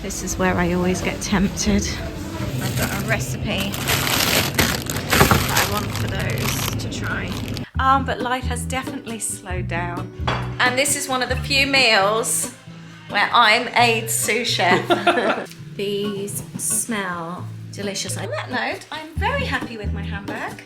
This is where I always get tempted. I've got a recipe that I want for those to try. But life has definitely slowed down. And this is one of the few meals where I'm Aid's sous chef. These smell delicious. On that note, I'm very happy with my handbag.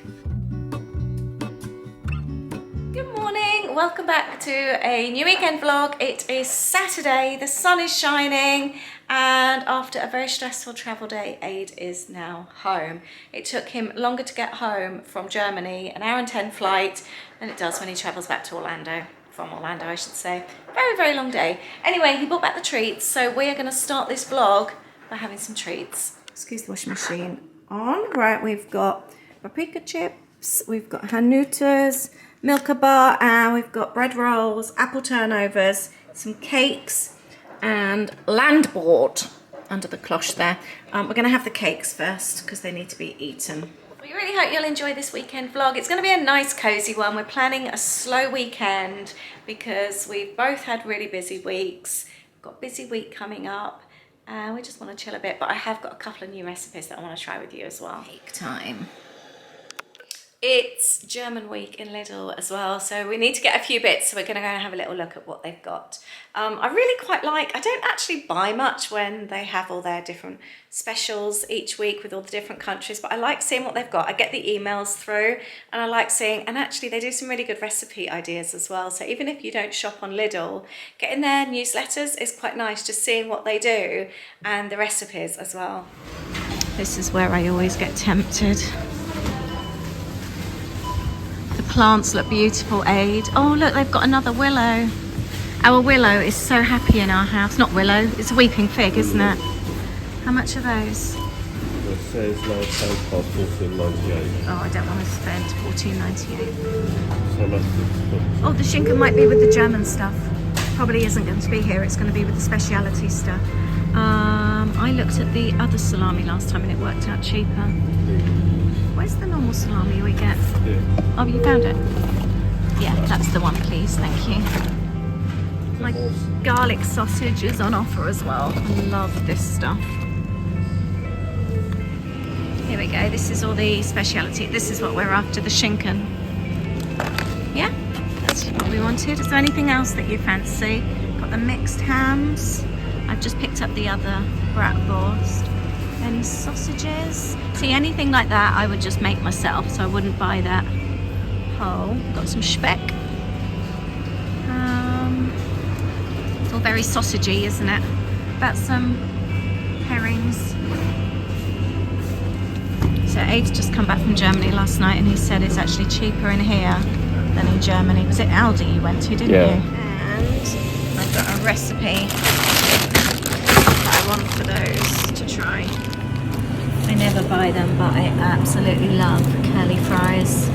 Good morning, welcome back to a new weekend vlog. It is Saturday, the sun is shining, and after a very stressful travel day, Aid is now home. It took him longer to get home from Germany, an hour and 10 flight, than it does when he travels back to Orlando. From Orlando, I should say. Very, very long day. Anyway, he brought back the treats, so we are going to start this vlog by having some treats. Excuse the washing machine on. Right, we've got paprika chips, we've got Hanutas, Milka bar, and we've got bread rolls, apple turnovers, some cakes, and landboard under the cloche there. We're going to have the cakes first because they need to be eaten. We really hope you'll enjoy this weekend vlog. It's going to be a nice cozy one. We're planning a slow weekend because we've both had really busy weeks. We've got a busy week coming up and we just want to chill a bit, but I have got a couple of new recipes that I want to try with you as well. Cake time. It's German week in Lidl as well, so we need to get a few bits, so we're going to go and have a little look at what they've got. I really quite like, I don't actually buy much when they have all their different specials each week with all the different countries, but I like seeing what they've got. I get the emails through and I like seeing, and actually they do some really good recipe ideas as well, so even if you don't shop on Lidl, getting their newsletters is quite nice, just seeing what they do and the recipes as well. This is where I always get tempted. Plants look beautiful, Aid. Oh look, they've got another willow. Our willow is so happy in our house. Not willow, it's a weeping fig, isn't it? How much are those? It says £14.98. Oh, I don't want to spend £14.98. So much. Oh, the shinken might be with the German stuff. Probably isn't going to be here, it's going to be with the speciality stuff. I looked at the other salami last time and it worked out cheaper. Where's the normal salami we get? Yeah. Oh, you found it? Yeah, that's the one, please. Thank you. My garlic sausage is on offer as well. I love this stuff. Here we go. This is all the speciality. This is what we're after, the schinken. Yeah, that's what we wanted. Is there anything else that you fancy? Got the mixed hams. I've just picked up the other bratwurst. Any sausages. See, anything like that I would just make myself, so I wouldn't buy that whole. Got some speck. It's all very sausagey, isn't it? Got some herrings. So Aid's just come back from Germany last night and he said it's actually cheaper in here than in Germany. Was it Aldi you went to, didn't you? And I've got a recipe that I want for those to try. I never buy them, but I absolutely love curly fries.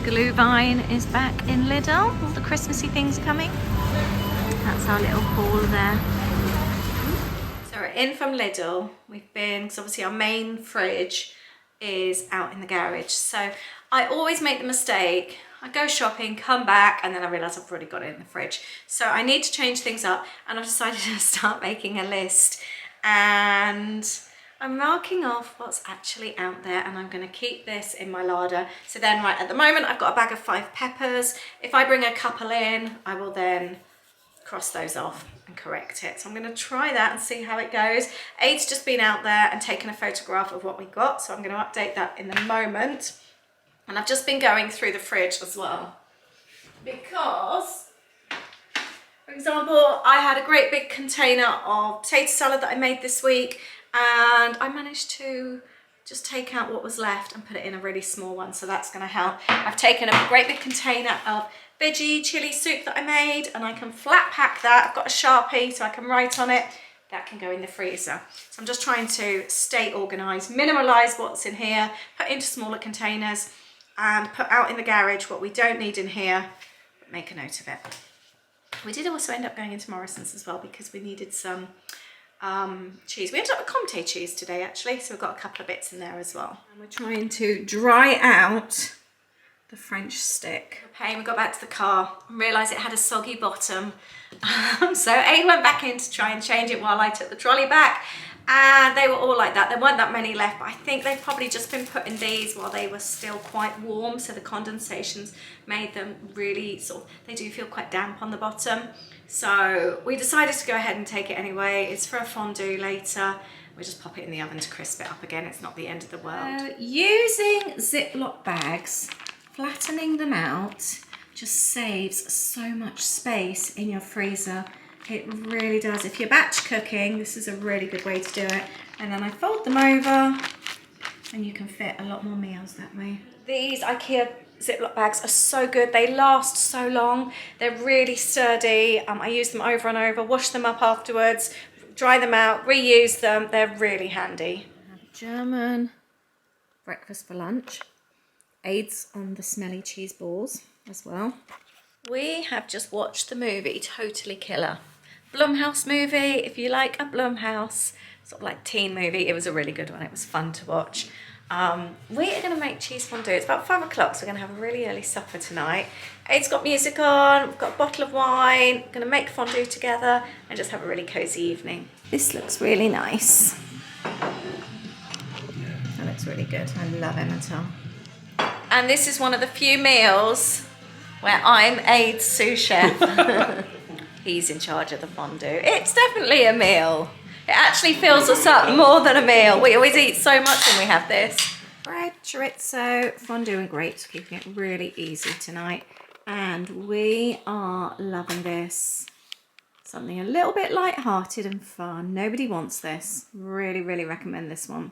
Glühwein is back in Lidl. All the Christmassy things coming. That's our little haul there. So we're in from Lidl. We've been, because obviously our main fridge is out in the garage. So I always make the mistake. I go shopping, come back, and then I realise I've already got it in the fridge. So I need to change things up, and I've decided to start making a list. And I'm marking off what's actually out there, and I'm going to keep this in my larder. So then, right at the moment, I've got a bag of 5 peppers. If I bring a couple in, I will then cross those off and correct it. So I'm going to try that and see how it goes. Aid's just been out there and taken a photograph of what we got, so I'm going to update that in a moment. And I've just been going through the fridge as well, because, for example, I had a great big container of potato salad that I made this week, and I managed to just take out what was left and put it in a really small one, so that's going to help. I've taken a great big container of veggie chili soup that I made, and I can flat pack that. I've got a Sharpie so I can write on it. That can go in the freezer. So I'm just trying to stay organised, minimalise what's in here, put into smaller containers, and put out in the garage what we don't need in here, but make a note of it. We did also end up going into Morrison's as well because we needed some cheese. We ended up with Comté cheese today actually, so we've got a couple of bits in there as well. And we're trying to dry out the French stick. Okay, we got back to the car and realised it had a soggy bottom. So Aid went back in to try and change it while I took the trolley back, and they were all like that. There weren't that many left, but I think they've probably just been put in these while they were still quite warm, so the condensations made them really they do feel quite damp on the bottom. So we decided to go ahead and take it anyway. It's for a fondue later. We'll just pop it in the oven to crisp it up again. It's not the end of the world. Using Ziploc bags, flattening them out just saves so much space in your freezer. It really does. If you're batch cooking, this is a really good way to do it. And then I fold them over and you can fit a lot more meals that way. These IKEA Ziploc bags are so good. They last so long. They're really sturdy. I use them over and over, wash them up afterwards, dry them out, reuse them. They're really handy. German breakfast for lunch. Aids on the smelly cheese balls as well. We have just watched the movie Totally Killer. Blumhouse movie, if you like a Blumhouse, sort of like teen movie, it was a really good one. It was fun to watch. We are going to make cheese fondue. It's about 5 o'clock, so we're going to have a really early supper tonight. Aid's got music on, we've got a bottle of wine, we're going to make fondue together and just have a really cosy evening. This looks really nice. That looks really good. I love Emmental. And this is one of the few meals where I'm Aid's sous chef. He's in charge of the fondue. It's definitely a meal. It actually fills us up more than a meal. We always eat so much when we have this. Bread, chorizo, fondue and grapes, keeping it really easy tonight. And we are loving this. Something a little bit light-hearted and fun. Nobody wants this. Really, really recommend this one.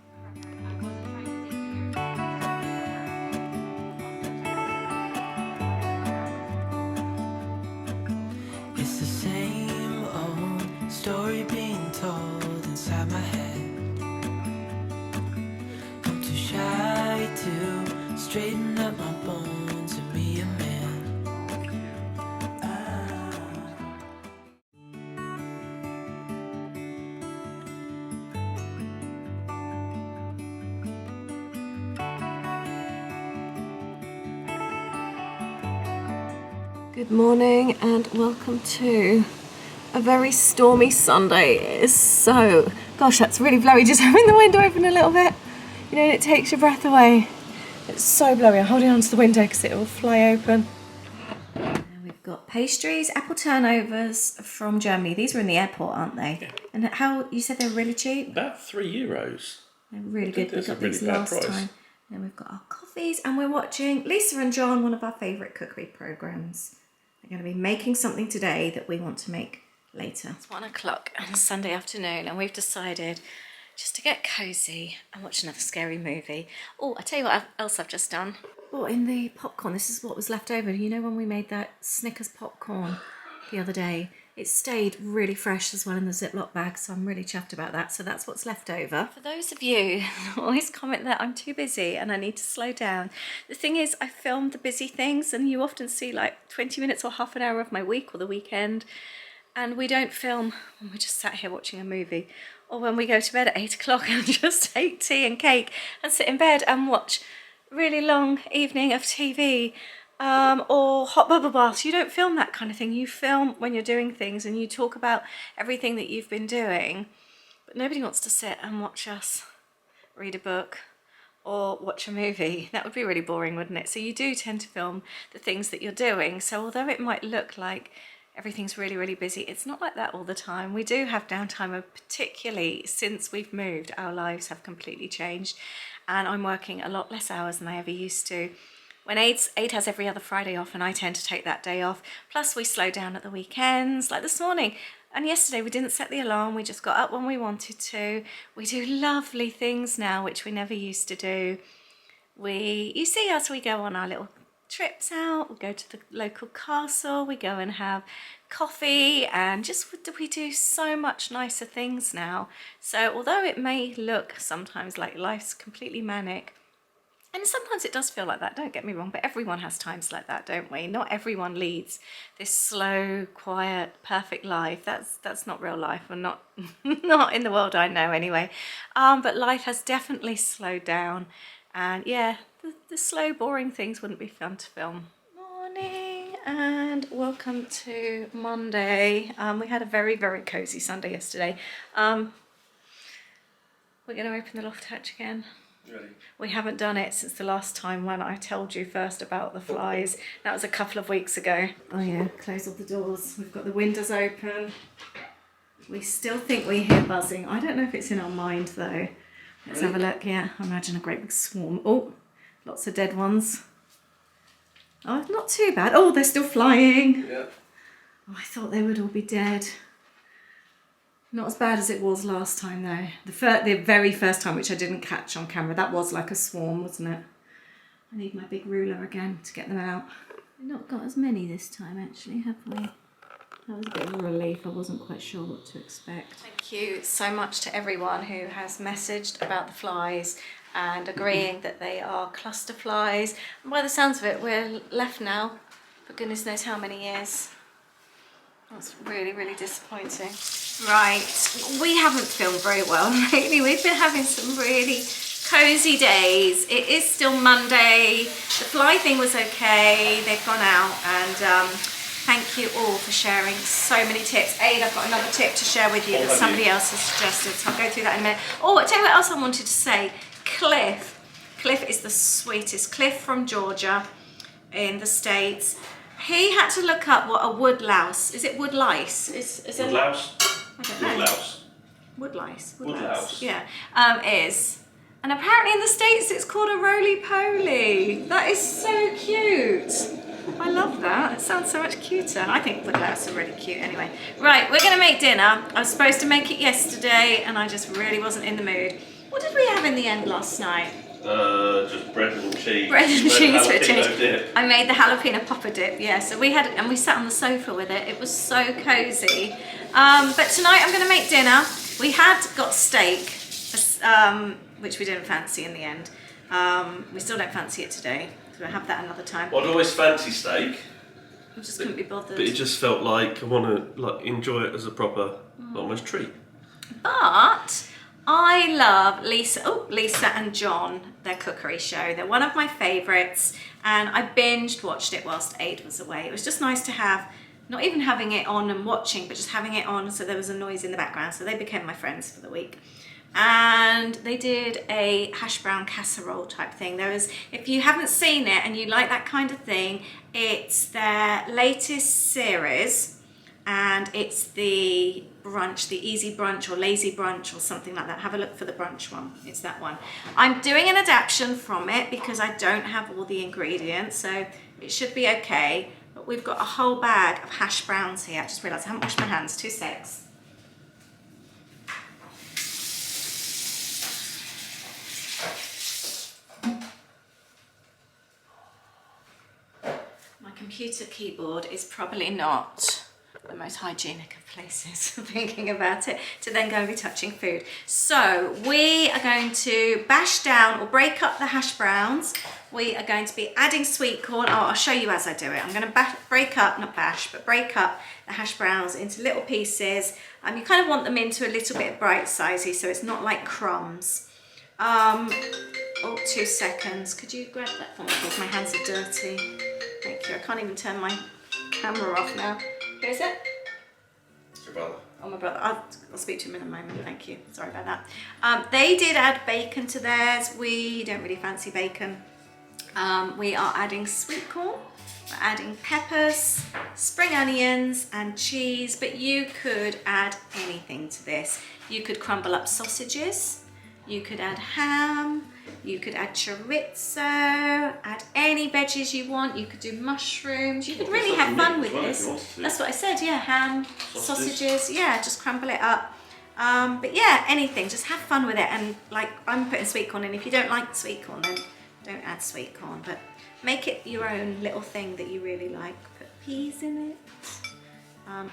It's the same old story being told inside my head. I'm too shy to straighten up my bones and be a man. Good morning and welcome to a very stormy Sunday. It is so, gosh, that's really blowy. Just having the window open a little bit, you know, it takes your breath away. It's so blowy. I'm holding onto the window because it will fly open. Now we've got pastries, apple turnovers from Germany. These were in the airport, aren't they? Yeah. And how, you said they're really cheap? About €3. They're really good. We got really these bad last price. time. And we've got our coffees and we're watching Lisa and John, one of our favourite cookery programmes. They're going to be making something today that we want to make later. It's 1 o'clock on a Sunday afternoon and we've decided just to get cosy and watch another scary movie. Oh, I tell you what else I've just done. Oh, in the popcorn, this is what was left over. You know when we made that Snickers popcorn the other day? It stayed really fresh as well in the Ziploc bag, so I'm really chuffed about that. So that's what's left over. For those of you who always comment that I'm too busy and I need to slow down, the thing is I filmed the busy things and you often see like 20 minutes or half an hour of my week or the weekend, and we don't film when we're just sat here watching a movie or when we go to bed at 8 o'clock and just take tea and cake and sit in bed and watch a really long evening of TV. Or hot bubble baths. You don't film that kind of thing. You film when you're doing things and you talk about everything that you've been doing, but nobody wants to sit and watch us read a book or watch a movie. That would be really boring, wouldn't it? So you do tend to film the things that you're doing. So although it might look like everything's really, really busy, it's not like that all the time. We do have downtime, and particularly since we've moved, our lives have completely changed and I'm working a lot less hours than I ever used to. When Aid has every other Friday off and I tend to take that day off. Plus we slow down at the weekends, like this morning. And yesterday we didn't set the alarm, we just got up when we wanted to. We do lovely things now, which we never used to do. You see us, we go on our little trips out, we go to the local castle, we go and have coffee, and we do so much nicer things now. So although it may look sometimes like life's completely manic, and sometimes it does feel like that, don't get me wrong, but everyone has times like that, don't we? Not everyone leads this slow, quiet, perfect life. That's not real life, or not in the world I know anyway. But life has definitely slowed down And yeah, the slow, boring things wouldn't be fun to film. Morning and welcome to Monday. We had a very, very cozy Sunday yesterday. We're going to open the loft hatch again. Ready? We haven't done it since the last time when I told you first about the flies. That was a couple of weeks ago. Oh yeah, close all the doors. We've got the windows open. We still think we hear buzzing. I don't know if it's in our mind though. Let's have a look. Yeah, I imagine a great big swarm. Oh, lots of dead ones. Oh, not too bad. Oh, they're still flying. Yeah. Oh, I thought they would all be dead. Not as bad as it was last time though. The very first time, which I didn't catch on camera, that was like a swarm, wasn't it? I need my big ruler again to get them out. We've not got as many this time actually, have we? That was a bit of a relief. I wasn't quite sure what to expect. Thank you so much to everyone who has messaged about the flies and agreeing that they are cluster flies. And by the sounds of it, we're left now for goodness knows how many years. That's really, really disappointing. Right, we haven't filmed very well lately. We've been having some really cozy days. It is still Monday. The fly thing was okay. They've gone out, and thank you all for sharing so many tips. Aid, I've got another tip to share with you that somebody else has suggested, so I'll go through that in a minute. Oh, I'll tell you what else I wanted to say. Cliff is the sweetest. Cliff from Georgia in the States. He had to look up what a wood louse, is it wood lice? Is Wood louse? I don't know. Wood louse. Wood lice. Wood louse. Yeah, is. And apparently in the States it's called a roly-poly. That is so cute. I love that. It sounds so much cuter. I think wood louse are really cute anyway. Right, we're going to make dinner. I was supposed to make it yesterday and I just really wasn't in the mood. What did we have in the end last night? Just bread and cheese. Bread and cheese for a change. Dip. I made the jalapeno popper dip, yeah. So we had, and we sat on the sofa with it. It was so cozy. But tonight I'm going to make dinner. We had got steak, which we didn't fancy in the end. We still don't fancy it today, so we'll have that another time. Well, I'd always fancy steak. I just couldn't be bothered. But it just felt like I want to enjoy it as a proper, almost treat. But I love Lisa and John, their cookery show. They're one of my favourites, and I watched it whilst Aid was away. It was just nice to have, not even having it on and watching, but just having it on so there was a noise in the background. So they became my friends for the week. And they did a Hashbown casserole type thing. If you haven't seen it and you like that kind of thing, it's their latest series. And it's the brunch, the easy brunch or lazy brunch or something like that. Have a look for the brunch one. It's that one. I'm doing an adaptation from it because I don't have all the ingredients, so it should be okay. But we've got a whole bag of hash browns here. I just realised I haven't washed my hands. 2 secs. My computer keyboard is probably not the most hygienic of places thinking about it to then go and be touching food. So we are going to bash down or break up the hash browns. We are going to be adding sweet corn. Oh, I'll show you as I do it. I'm going to break up the hash browns into little pieces. You kind of want them into a little bit bright sizey so it's not like crumbs. 2 seconds. Could you grab that for me because my hands are dirty? Thank you. I can't even turn my camera off now. Who is it? It's your brother. Oh, my brother. I'll speak to him in a moment. Thank you. Sorry about that. They did add bacon to theirs. We don't really fancy bacon. We are adding sweet corn. We're adding peppers, spring onions and cheese, but you could add anything to this. You could crumble up sausages. You could add ham. You could add chorizo, add any veggies you want. You could do mushrooms. You could really have fun with this. That's what I said, yeah, ham, sausages, yeah, just crumble it up. But yeah, anything, just have fun with it. And like, I'm putting sweet corn in. If you don't like sweet corn, then don't add sweet corn, but make it your own little thing that you really like. Put peas in it.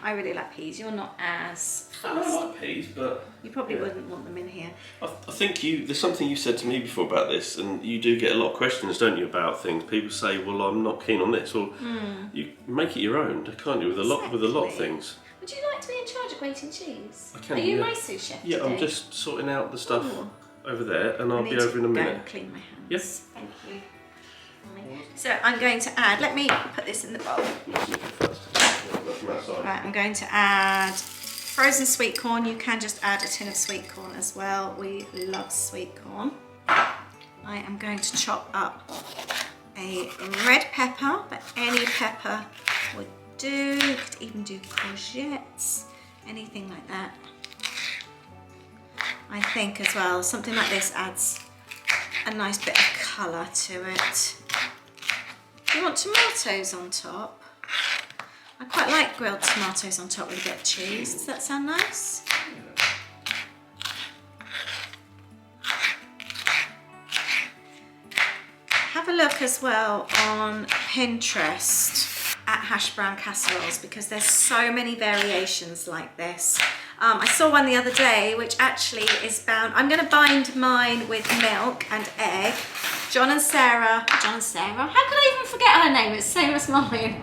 I really like peas. You're not as fussed. I like peas, but you probably wouldn't want them in here. I think there's something you said to me before about this, and you do get a lot of questions, don't you, about things. People say, "Well, I'm not keen on this," or you make it your own, can't you? With a lot of things. Would you like to be in charge of grating cheese? I can. Are you my sous chef Yeah, today? I'm just sorting out the stuff. Ooh. over there, and I'll I be need over in a to minute. go and clean my hands. Yes. Thank you. So I'm going to add, let me put this in the bowl. Right, I'm going to add frozen sweet corn. You can just add a tin of sweet corn as well. We love sweet corn. I am going to chop up a red pepper, but any pepper would do. You could even do courgettes, anything like that. I think as well, something like this adds a nice bit of colour to it. You want tomatoes on top? I quite like grilled tomatoes on top with a bit of cheese. Does that sound nice? Have a look as well on Pinterest at Hashbrown casseroles, because there's so many variations like this. I saw one the other day which actually is bound. I'm going to bind mine with milk and egg. John and Sarah, how could I even forget her name? It's same as mine.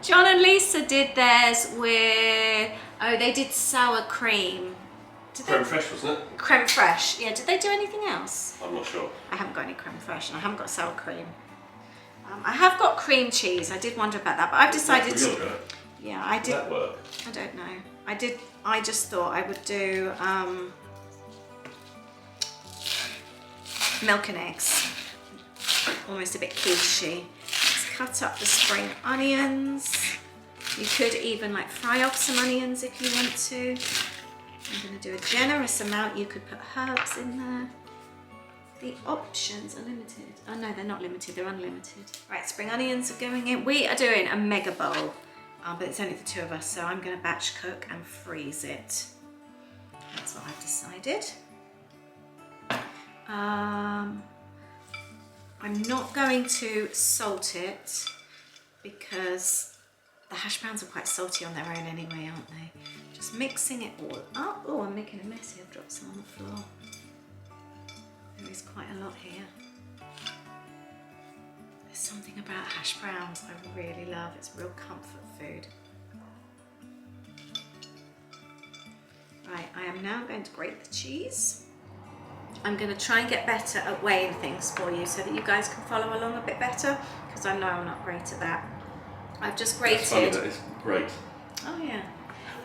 John and Lisa did theirs with, oh, they did sour cream. Creme fraiche, wasn't it? Creme fraiche, yeah. Did they do anything else? I'm not sure. I haven't got any creme fraiche and I haven't got sour cream. I have got cream cheese. I did wonder about that, but I've decided to. Yeah, I did. Does that work? I don't know. I just thought I would do milk and eggs. Almost a bit quichey. Let's cut up the spring onions. You could even like fry off some onions if you want to. I'm going to do a generous amount. You could put herbs in there. The options are limited. Oh no, they're not limited, they're unlimited. Right, spring onions are going in. We are doing a mega bowl, but it's only the two of us, so I'm going to batch cook and freeze it. That's what I've decided. I'm not going to salt it because the hash browns are quite salty on their own anyway, aren't they? Just mixing it all up. Oh, I'm making a mess here. I've dropped some on the floor. There is quite a lot here. There's something about hash browns I really love. It's real comfort food. Right, I am now going to grate the cheese. I'm going to try and get better at weighing things for you so that you guys can follow along a bit better, because I know I'm not great at that. I've just grated. That's funny, that is great. Oh yeah.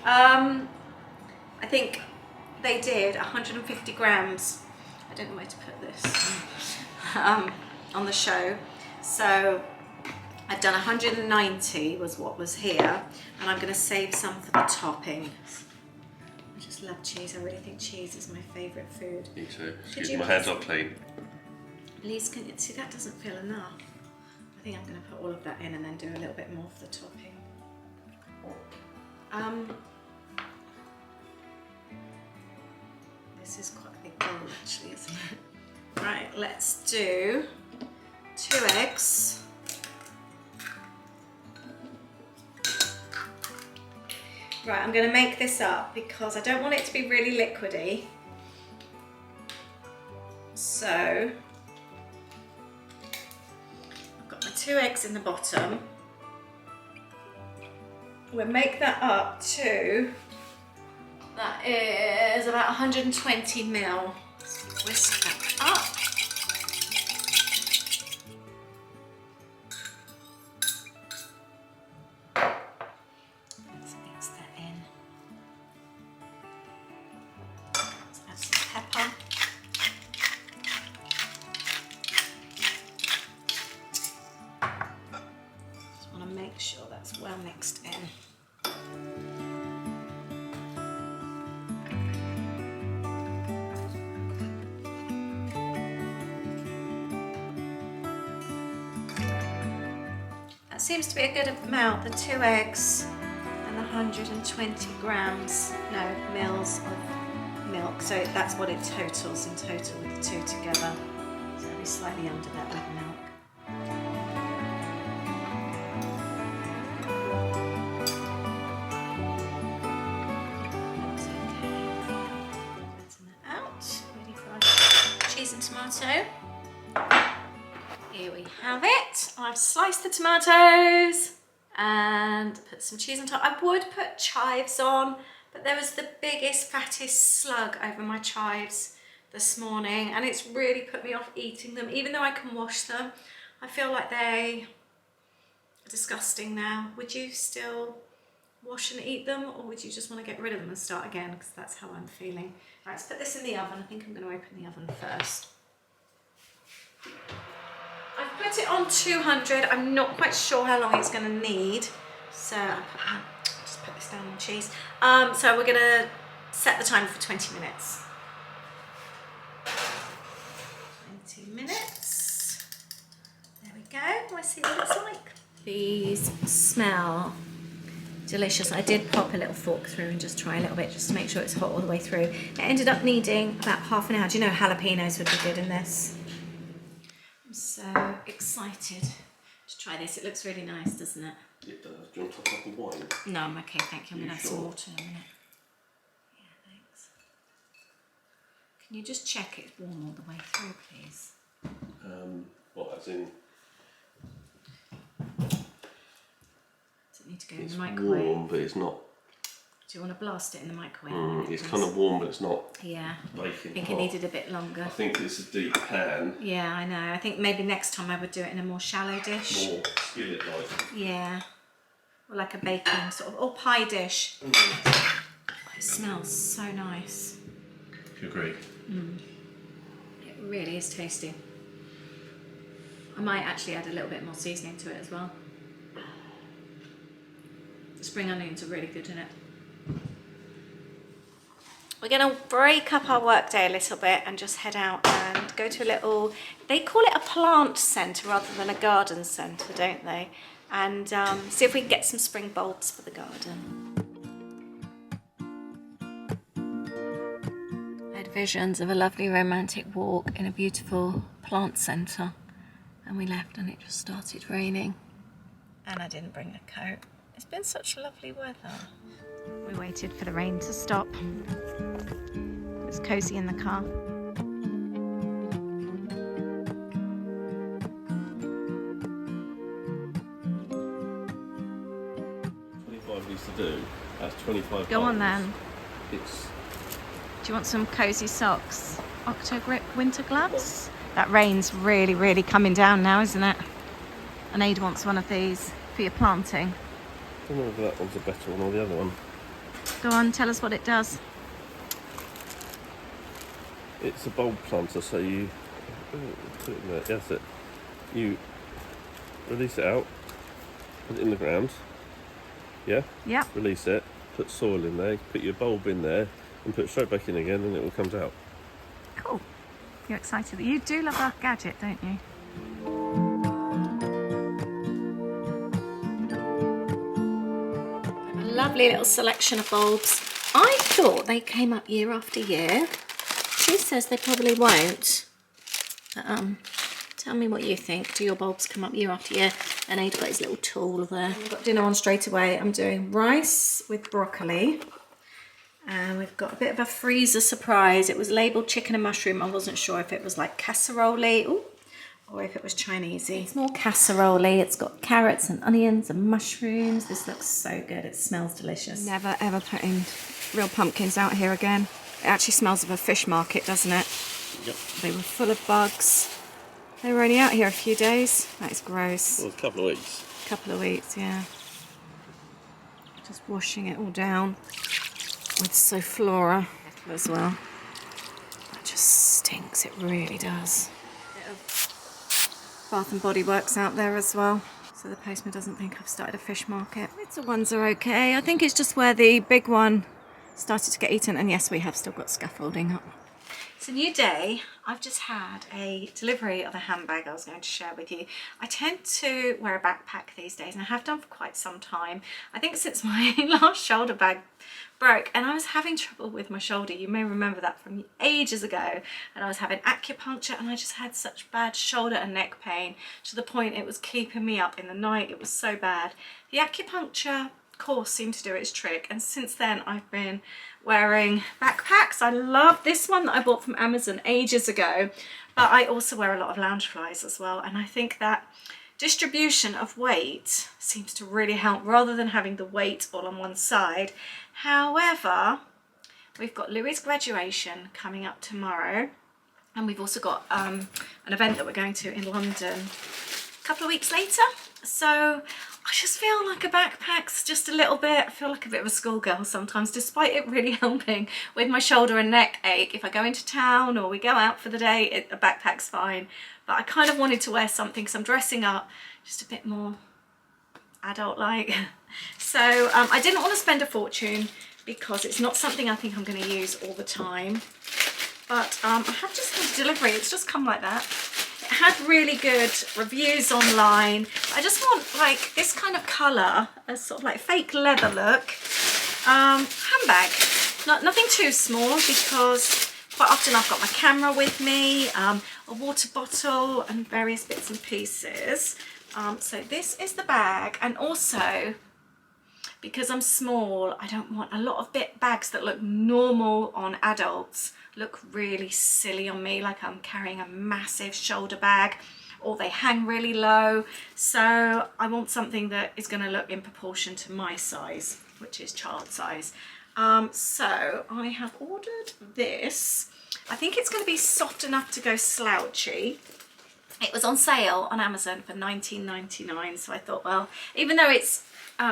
I think they did 150 grams. I don't know where to put this. On the show. So I've done 190 was what was here, and I'm going to save some for the toppings. I just love cheese. I really think cheese is my favourite food. Me too. Excuse me, my hands are clean. Please, can you see that doesn't feel enough? I think I'm going to put all of that in and then do a little bit more for the topping. This is quite a big bowl actually, isn't it? Right, let's do 2 eggs. Right, I'm going to make this up because I don't want it to be really liquidy. So I've got my 2 eggs in the bottom. We'll make that up to, that is about 120 ml. So whisk that up. Let's mix that in. Let's add some pepper. Just want to make sure that's well mixed in. That seems to be a good amount, the 2 eggs and the 120 grams, no, mils of milk. So that's what it totals in total with the 2 together. So it'll be slightly under that with milk. That's okay. Flatten that out, ready for our cheese and tomato. Here we have it. I've sliced the tomatoes and put some cheese on top. I would put chives on, But there was the biggest, fattest slug over my chives this morning, and it's really put me off eating them. Even though I can wash them, I feel like they are disgusting now. Would you still wash and eat them, or would you just want to get rid of them and start again? Because that's how I'm feeling. Right, let's put this in the oven. I think I'm going to open the oven first. I've put it on 200. I'm not quite sure how long it's going to need. So I'll just put this down on cheese. So we're going to set the timer for 20 minutes. 20 minutes. There we go. Let's see what it's like. These smell delicious. I did pop a little fork through and just try a little bit just to make sure it's hot all the way through. It ended up needing about half an hour. Do you know jalapenos would be good in this? I'm so excited to try this. It looks really nice, doesn't it? It does. Do you want a cup of wine? No, I'm okay, thank you. I'm going to have some water in a minute. Yeah, thanks. Can you just check it's warm all the way through, please? What, as in? Does it need to go in the microwave? It's warm, but it's not. Do you want to blast it in the microwave? It's kind of warm, but it's not. Yeah. Baking I think hot. it needed a bit longer. I think it's a deep pan. Yeah, I know. I think maybe next time I would do it in a more shallow dish. More skillet-like. Yeah. Or like a baking sort of, or pie dish. Oh, it smells so nice. Do you agree? It really is tasty. I might actually add a little bit more seasoning to it as well. The spring onions are really good in it. We're going to break up our workday a little bit and just head out and go to a little, they call it a plant centre rather than a garden centre, don't they? And see if we can get some spring bulbs for the garden. I had visions of a lovely romantic walk in a beautiful plant centre, and we left and it just started raining. And I didn't bring a coat. It's been such lovely weather. We waited for the rain to stop. It was cosy in the car. 25 needs to do. That's 25. Go on then. It's. Do you want some cosy socks? Octo-grip winter gloves? That rain's really, really coming down now, isn't it? And Ada wants one of these for your planting. I don't know whether that one's a better one or the other one. Go on, tell us what it does. It's a bulb planter, so you put it in there. That's it. You release it out, put it in the ground. Yeah. Yeah. Release it. Put soil in there. Put your bulb in there, and put it straight back in again, and it all comes out. Cool. You're excited. You do love our gadget, don't you? Lovely little selection of bulbs. I thought they came up year after year. She says they probably won't. But, tell me what you think. Do your bulbs come up year after year? And Ada got his little tool there. We've got dinner on straight away. I'm doing rice with broccoli. And we've got a bit of a freezer surprise. It was labelled chicken and mushroom. I wasn't sure if it was like casserole or if it was Chinesey. It's more casserole. It's got carrots and onions and mushrooms. This looks so good. It smells delicious. Never ever putting real pumpkins out here again. It actually smells of a fish market, doesn't it? Yep. They were full of bugs. They were only out here a few days. That is gross. Well, a couple of weeks. A couple of weeks, yeah. Just washing it all down with Soflora as well. That just stinks, it really does. Bit of Bath and Body Works out there as well, so the postman doesn't think I've started a fish market. Little ones are okay. I think it's just where the big one started to get eaten, and yes, we have still got scaffolding up. It's a new day. I've just had a delivery of a handbag I was going to share with you. I tend to wear a backpack these days, and I have done for quite some time. I think since my last shoulder bag broke, and I was having trouble with my shoulder. You may remember that from ages ago, and I was having acupuncture, and I just had such bad shoulder and neck pain to the point it was keeping me up in the night. It was so bad. The acupuncture course seemed to do its trick, and since then I've been wearing backpacks. I love this one that I bought from Amazon ages ago, but I also wear a lot of Loungeflies as well, and I think that distribution of weight seems to really help. Rather than having the weight all on one side, However, we've got Louis' graduation coming up tomorrow, and we've also got an event that we're going to in London a couple of weeks later. So I just feel like a backpack's just a little bit, I feel like a bit of a schoolgirl sometimes, despite it really helping with my shoulder and neck ache. If I go into town or we go out for the day, a backpack's fine. But I kind of wanted to wear something, so I'm dressing up just a bit more adult-like. So I didn't want to spend a fortune because it's not something I think I'm going to use all the time. But I have just had delivery, it's just come like that. It had really good reviews online. I just want like this kind of colour, a sort of like fake leather look. Handbag, nothing too small because quite often I've got my camera with me, a water bottle and various bits and pieces. So this is the bag, and also because I'm small, I don't want a lot of bags that look normal on adults look really silly on me, like I'm carrying a massive shoulder bag, or they hang really low. So I want something that is going to look in proportion to my size, which is child size. So I have ordered this. I think it's going to be soft enough to go slouchy. It was on sale on Amazon for $19.99, so I thought, well, even though it's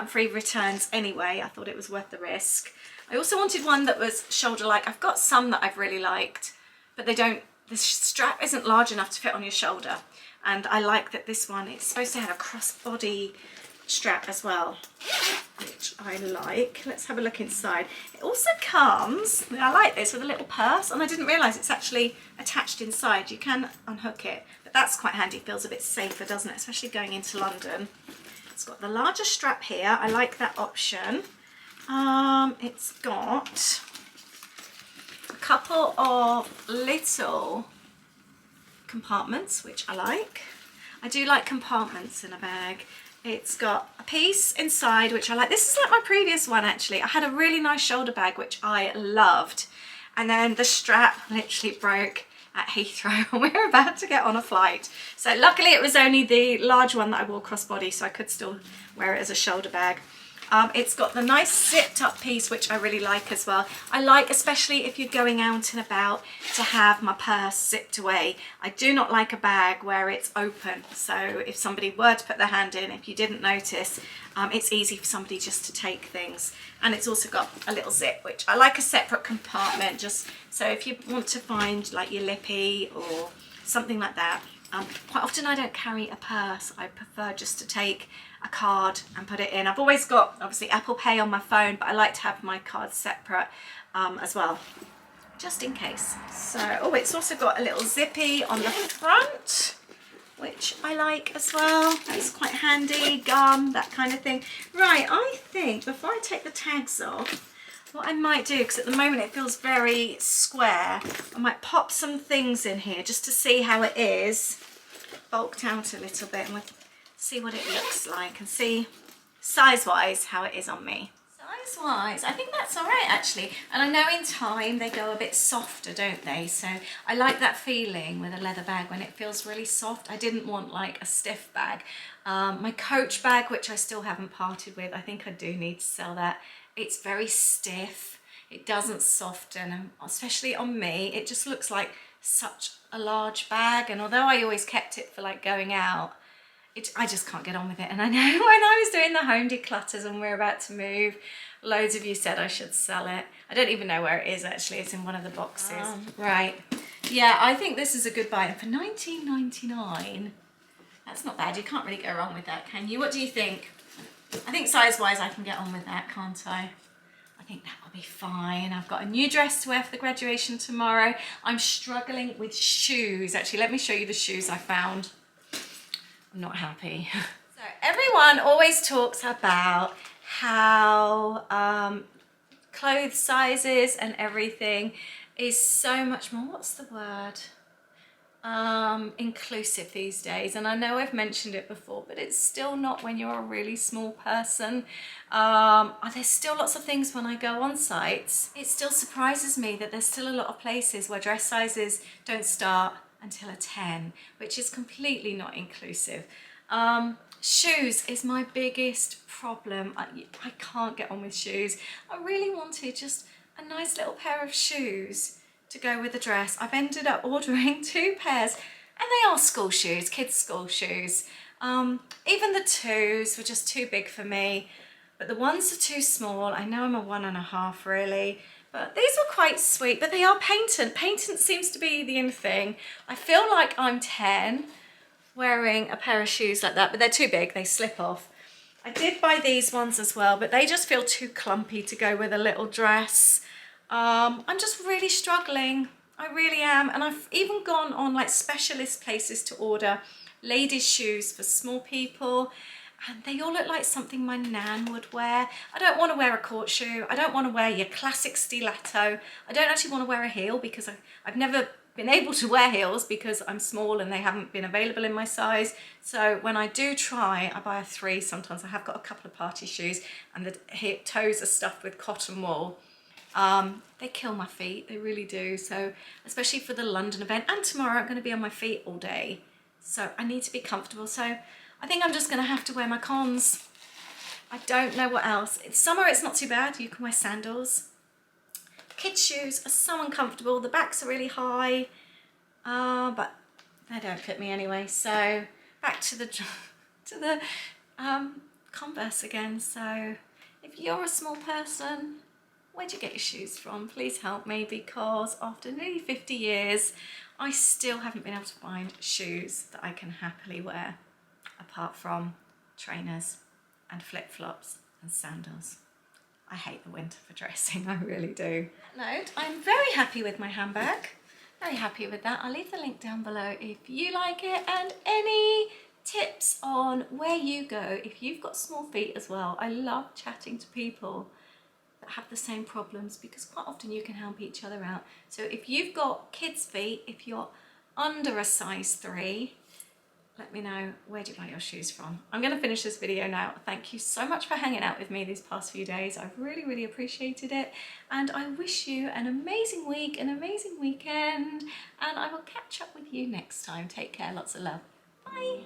free returns anyway, I thought it was worth the risk. I also wanted one that was shoulder-like. I've got some that I've really liked, but the strap isn't large enough to fit on your shoulder. And I like that this one, it's supposed to have a crossbody strap as well, which I like. Let's have a look inside. It also comes, I like this, with a little purse, and I didn't realise it's actually attached inside. You can unhook it, but that's quite handy. Feels a bit safer, doesn't it? Especially going into London. It's got the larger strap here. I like that option. It's got a couple of little compartments, which I like. I do like compartments in a bag. It's got a piece inside, which I like. This is like my previous one, actually. I had a really nice shoulder bag, which I loved. And then the strap literally broke at Heathrow and we were about to get on a flight. So luckily it was only the large one that I wore crossbody, so I could still wear it as a shoulder bag. It's got the nice zipped up piece, which I really like as well. I like, especially if you're going out and about, to have my purse zipped away. I do not like a bag where it's open. So if somebody were to put their hand in, if you didn't notice, it's easy for somebody just to take things. And it's also got a little zip, which I like a separate compartment, just so if you want to find like your lippy or something like that. Quite often I don't carry a purse. I prefer just to take a card and put it in. I've always got obviously Apple Pay on my phone, but I like to have my cards separate as well, just in case. So, oh, it's also got a little zippy on the front, which I like as well. That's quite handy, gum, that kind of thing. Right, I think before I take the tags off, what I might do, because at the moment it feels very square, I might pop some things in here just to see how it is bulked out a little bit, and we'll see what it looks like and see size-wise how it is on me. Size-wise, I think that's all right actually. And I know in time they go a bit softer, don't they? So I like that feeling with a leather bag when it feels really soft. I didn't want like a stiff bag. My Coach bag, which I still haven't parted with, I think I do need to sell that. It's very stiff. It doesn't soften, and especially on me, it just looks like such a large bag. And although I always kept it for like going out, I just can't get on with it. And I know when I was doing the home declutters and we're about to move, loads of you said I should sell it. I don't even know where it is actually. It's in one of the boxes. Right. Yeah, I think this is a good buy. And for $19.99, that's not bad. You can't really go wrong with that, can you? What do you think? I think size-wise I can get on with that, can't I? I think that will be fine. I've got a new dress to wear for the graduation tomorrow. I'm struggling with shoes. Actually, let me show you the shoes I found. I'm not happy. So everyone always talks about how clothes sizes and everything is so much more, what's the word? Inclusive these days. And I know I've mentioned it before, but it's still not when you're a really small person. There's still lots of things when I go on sites. It still surprises me that there's still a lot of places where dress sizes don't start until a 10, which is completely not inclusive. Shoes is my biggest problem. I can't get on with shoes. I really wanted just a nice little pair of shoes to go with the dress. I've ended up ordering 2 pairs, and they are school shoes, kids' school shoes. Even the 2s were just too big for me, but the 1s are too small. I know I'm a 1.5 really, but these were quite sweet, but they are patent. Patent seems to be the in thing. I feel like I'm 10 wearing a pair of shoes like that, but they're too big, they slip off. I did buy these ones as well, but they just feel too clumpy to go with a little dress. I'm just really struggling. I really am. And I've even gone on like specialist places to order ladies' shoes for small people, and they all look like something my nan would wear. I don't want to wear a court shoe. I don't want to wear your classic stiletto. I don't actually want to wear a heel because I've never been able to wear heels because I'm small and they haven't been available in my size. So when I do try, I buy a 3 sometimes. I have got a couple of party shoes, and the toes are stuffed with cotton wool. They kill my feet, they really do. So especially for the London event, and tomorrow I'm going to be on my feet all day. So I need to be comfortable. So I think I'm just going to have to wear my cons. I don't know what else. In summer it's not too bad. You can wear sandals. Kids' shoes are so uncomfortable. The backs are really high, but they don't fit me anyway. So back to the Converse again. So if you're a small person, where'd you get your shoes from? Please help me, because after nearly 50 years, I still haven't been able to find shoes that I can happily wear, apart from trainers and flip-flops and sandals. I hate the winter for dressing, I really do. Note, I'm very happy with my handbag. Very happy with that. I'll leave the link down below if you like it, and any tips on where you go if you've got small feet as well. I love chatting to people that have the same problems, because quite often you can help each other out. So if you've got kids' feet, if you're under a size 3, let me know, where do you buy your shoes from? I'm going to finish this video now. Thank you so much for hanging out with me these past few days. I've really, really appreciated it. And I wish you an amazing week, an amazing weekend. And I will catch up with you next time. Take care. Lots of love. Bye.